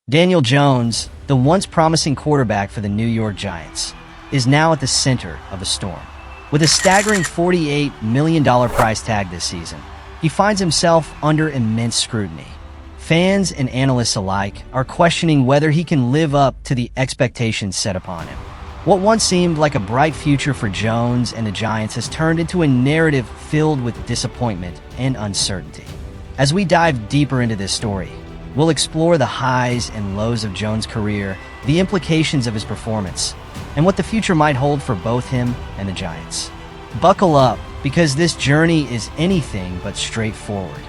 Daniel Jones, the once promising quarterback for the New York Giants, is now at the center of a storm. With a staggering $48 million price tag this season, he finds himself under immense scrutiny. Fans and analysts alike are questioning whether he can live up to the expectations set upon him. What once seemed like a bright future for Jones and the Giants has turned into a narrative filled with disappointment and uncertainty. As we dive deeper into this story, we'll explore the highs and lows of Jones' career, the implications of his performance, and what the future might hold for both him and the Giants. Buckle up, because this journey is anything but straightforward.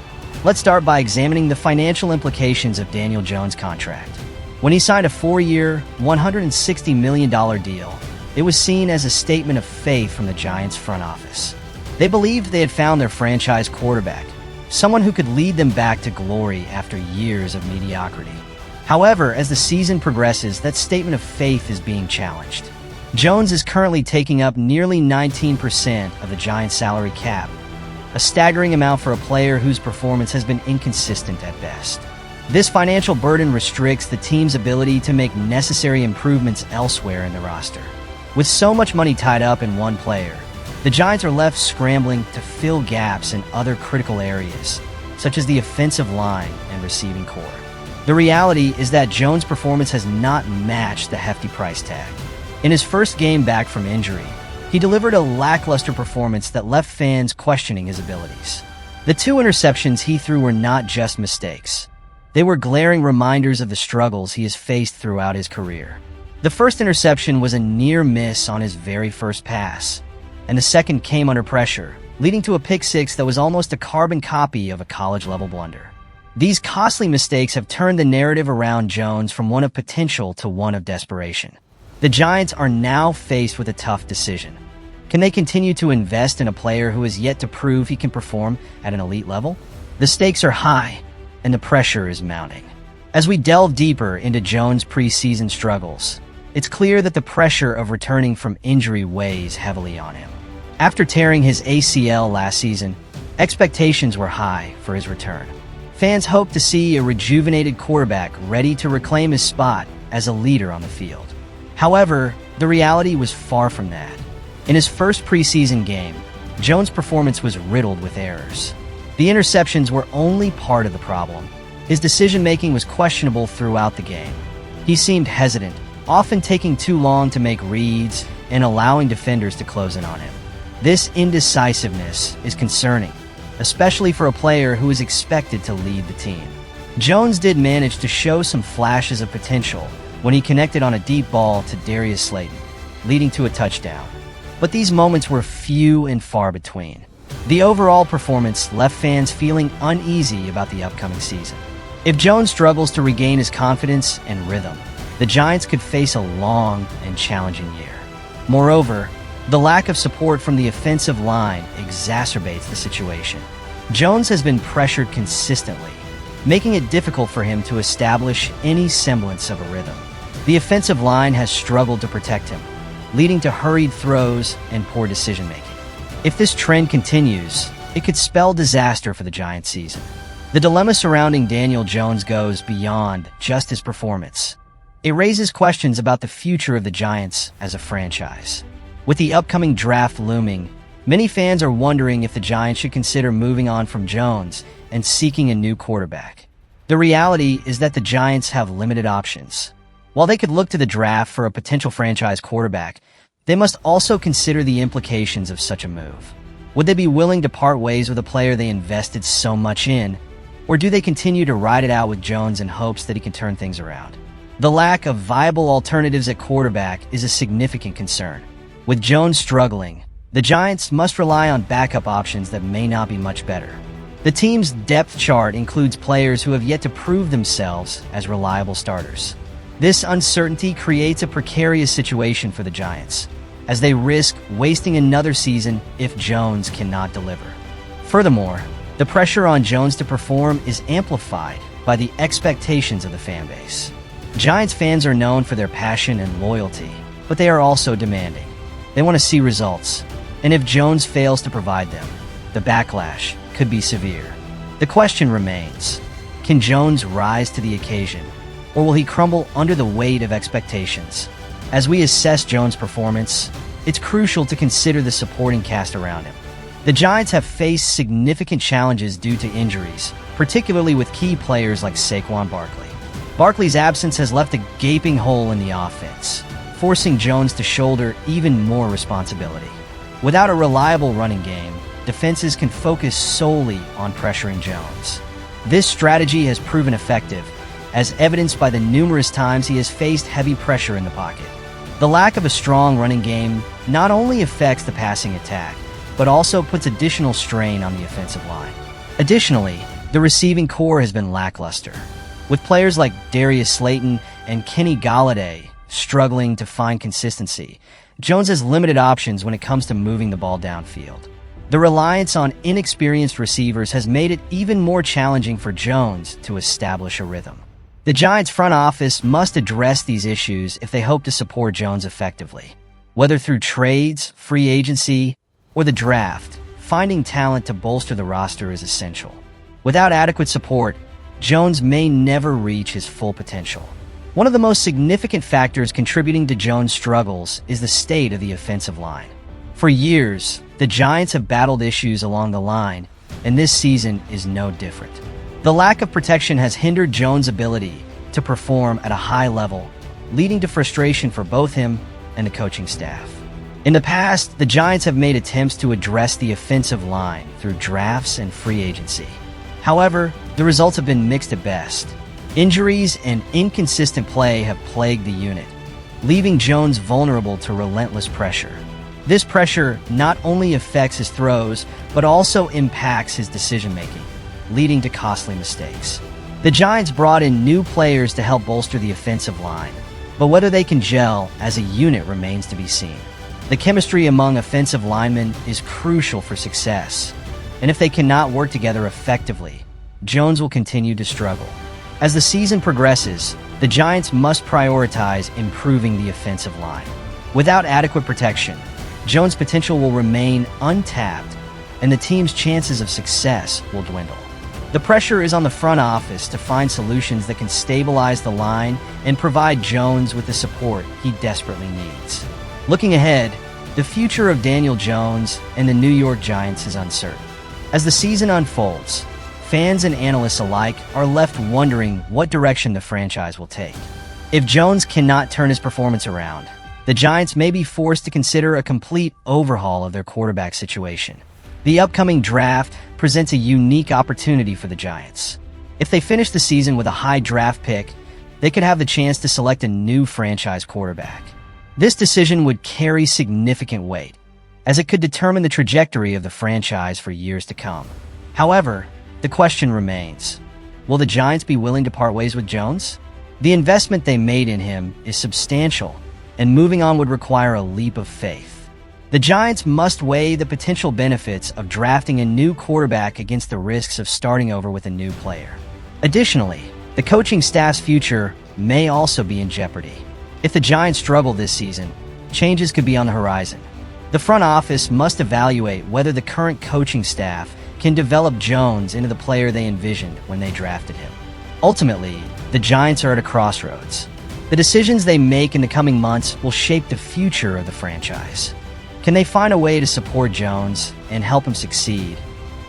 Let's start by examining the financial implications of Daniel Jones' contract. When he signed a 4-year, $160 million deal, it was seen as a statement of faith from the Giants' front office. They believed they had found their franchise quarterback, someone who could lead them back to glory after years of mediocrity. However, as the season progresses, that statement of faith is being challenged. Jones is currently taking up nearly 19% of the Giants' salary cap, a staggering amount for a player whose performance has been inconsistent at best. This financial burden restricts the team's ability to make necessary improvements elsewhere in the roster. With so much money tied up in one player, the Giants are left scrambling to fill gaps in other critical areas, such as the offensive line and receiving core. The reality is that Jones' performance has not matched the hefty price tag. In his first game back from injury, he delivered a lackluster performance that left fans questioning his abilities. The 2 interceptions he threw were not just mistakes. They were glaring reminders of the struggles he has faced throughout his career. The first interception was a near miss on his very first pass, and the second came under pressure, leading to a pick-six that was almost a carbon copy of a college-level blunder. These costly mistakes have turned the narrative around Jones from one of potential to one of desperation. The Giants are now faced with a tough decision. Can they continue to invest in a player who has yet to prove he can perform at an elite level? The stakes are high, and the pressure is mounting. As we delve deeper into Jones' preseason struggles, it's clear that the pressure of returning from injury weighs heavily on him. After tearing his ACL last season, expectations were high for his return. Fans hoped to see a rejuvenated quarterback ready to reclaim his spot as a leader on the field. However, the reality was far from that. In his first preseason game, Jones' performance was riddled with errors. The interceptions were only part of the problem. His decision-making was questionable throughout the game. He seemed hesitant, often taking too long to make reads and allowing defenders to close in on him. This indecisiveness is concerning, especially for a player who is expected to lead the team. Jones did manage to show some flashes of potential when he connected on a deep ball to Darius Slayton, leading to a touchdown. But these moments were few and far between. The overall performance left fans feeling uneasy about the upcoming season. If Jones struggles to regain his confidence and rhythm, the Giants could face a long and challenging year. Moreover, the lack of support from the offensive line exacerbates the situation. Jones has been pressured consistently, making it difficult for him to establish any semblance of a rhythm. The offensive line has struggled to protect him, leading to hurried throws and poor decision-making. If this trend continues, it could spell disaster for the Giants season. The dilemma surrounding Daniel Jones goes beyond just his performance. It raises questions about the future of the Giants as a franchise. With the upcoming draft looming, many fans are wondering if the Giants should consider moving on from Jones and seeking a new quarterback. The reality is that the Giants have limited options. While they could look to the draft for a potential franchise quarterback, they must also consider the implications of such a move. Would they be willing to part ways with a player they invested so much in, or do they continue to ride it out with Jones in hopes that he can turn things around? The lack of viable alternatives at quarterback is a significant concern. With Jones struggling, the Giants must rely on backup options that may not be much better. The team's depth chart includes players who have yet to prove themselves as reliable starters. This uncertainty creates a precarious situation for the Giants, as they risk wasting another season if Jones cannot deliver. Furthermore, the pressure on Jones to perform is amplified by the expectations of the fan base. Giants fans are known for their passion and loyalty, but they are also demanding. They want to see results, and if Jones fails to provide them, the backlash could be severe. The question remains, can Jones rise to the occasion, or will he crumble under the weight of expectations? As we assess Jones' performance, it's crucial to consider the supporting cast around him. The Giants have faced significant challenges due to injuries, particularly with key players like Saquon Barkley. Barkley's absence has left a gaping hole in the offense, forcing Jones to shoulder even more responsibility. Without a reliable running game, defenses can focus solely on pressuring Jones. This strategy has proven effective, as evidenced by the numerous times he has faced heavy pressure in the pocket. The lack of a strong running game not only affects the passing attack, but also puts additional strain on the offensive line. Additionally, the receiving core has been lackluster, with players like Darius Slayton and Kenny Golladay struggling to find consistency. Jones has limited options when it comes to moving the ball downfield. The reliance on inexperienced receivers has made it even more challenging for Jones to establish a rhythm. The Giants' front office must address these issues if they hope to support Jones effectively. Whether through trades, free agency, or the draft, finding talent to bolster the roster is essential. Without adequate support, Jones may never reach his full potential. One of the most significant factors contributing to Jones' struggles is the state of the offensive line. For years, the Giants have battled issues along the line, and this season is no different. The lack of protection has hindered Jones' ability to perform at a high level, leading to frustration for both him and the coaching staff. In the past, the Giants have made attempts to address the offensive line through drafts and free agency. However, the results have been mixed at best. Injuries and inconsistent play have plagued the unit, leaving Jones vulnerable to relentless pressure. This pressure not only affects his throws, but also impacts his decision-making, leading to costly mistakes. The Giants brought in new players to help bolster the offensive line, but whether they can gel as a unit remains to be seen. The chemistry among offensive linemen is crucial for success, and if they cannot work together effectively, Jones will continue to struggle. As the season progresses, the Giants must prioritize improving the offensive line. Without adequate protection, Jones' potential will remain untapped, and the team's chances of success will dwindle. The pressure is on the front office to find solutions that can stabilize the line and provide Jones with the support he desperately needs. Looking ahead, the future of Daniel Jones and the New York Giants is uncertain. As the season unfolds, fans and analysts alike are left wondering what direction the franchise will take. If Jones cannot turn his performance around, the Giants may be forced to consider a complete overhaul of their quarterback situation. The upcoming draft presents a unique opportunity for the Giants. If they finish the season with a high draft pick, they could have the chance to select a new franchise quarterback. This decision would carry significant weight, as it could determine the trajectory of the franchise for years to come. However, the question remains, will the Giants be willing to part ways with Jones? The investment they made in him is substantial, and moving on would require a leap of faith. The Giants must weigh the potential benefits of drafting a new quarterback against the risks of starting over with a new player. Additionally, the coaching staff's future may also be in jeopardy. If the Giants struggle this season, changes could be on the horizon. The front office must evaluate whether the current coaching staff can develop Jones into the player they envisioned when they drafted him. Ultimately, the Giants are at a crossroads. The decisions they make in the coming months will shape the future of the franchise. Can they find a way to support Jones and help him succeed?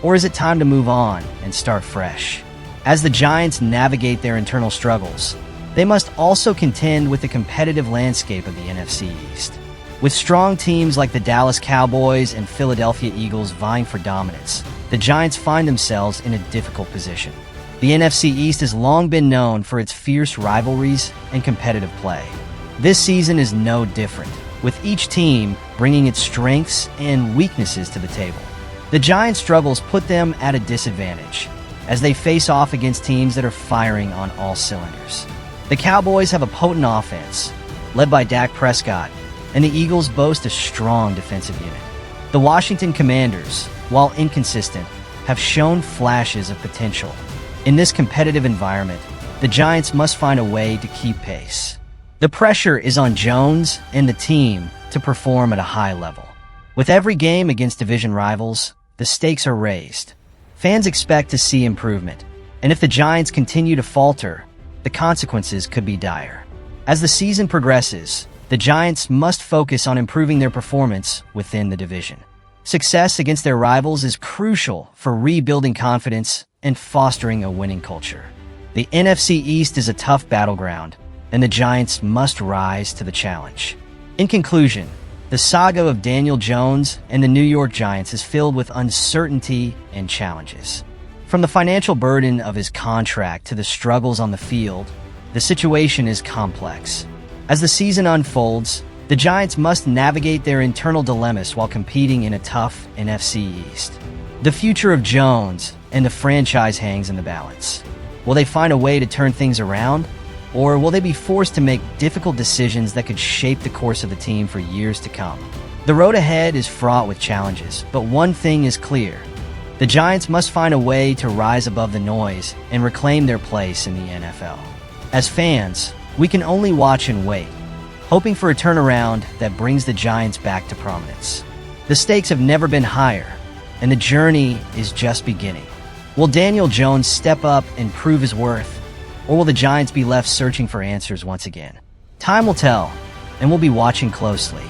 Or is it time to move on and start fresh? As the Giants navigate their internal struggles, they must also contend with the competitive landscape of the NFC East. With strong teams like the Dallas Cowboys and Philadelphia Eagles vying for dominance, the Giants find themselves in a difficult position. The NFC East has long been known for its fierce rivalries and competitive play. This season is no different, with each team bringing its strengths and weaknesses to the table. The Giants' struggles put them at a disadvantage, as they face off against teams that are firing on all cylinders. The Cowboys have a potent offense, led by Dak Prescott, and the Eagles boast a strong defensive unit. The Washington Commanders, while inconsistent, have shown flashes of potential. In this competitive environment, the Giants must find a way to keep pace. The pressure is on Jones and the team to perform at a high level. With every game against division rivals, the stakes are raised. Fans expect to see improvement, and if the Giants continue to falter, the consequences could be dire. As the season progresses, the Giants must focus on improving their performance within the division. Success against their rivals is crucial for rebuilding confidence and fostering a winning culture. The NFC East is a tough battleground, and the Giants must rise to the challenge. In conclusion, the saga of Daniel Jones and the New York Giants is filled with uncertainty and challenges. From the financial burden of his contract to the struggles on the field, the situation is complex. As the season unfolds, the Giants must navigate their internal dilemmas while competing in a tough NFC East. The future of Jones and the franchise hangs in the balance. Will they find a way to turn things around? Or will they be forced to make difficult decisions that could shape the course of the team for years to come? The road ahead is fraught with challenges, but one thing is clear. The Giants must find a way to rise above the noise and reclaim their place in the NFL. As fans, we can only watch and wait, hoping for a turnaround that brings the Giants back to prominence. The stakes have never been higher, and the journey is just beginning. Will Daniel Jones step up and prove his worth, or will the Giants be left searching for answers once again? Time will tell, and we'll be watching closely.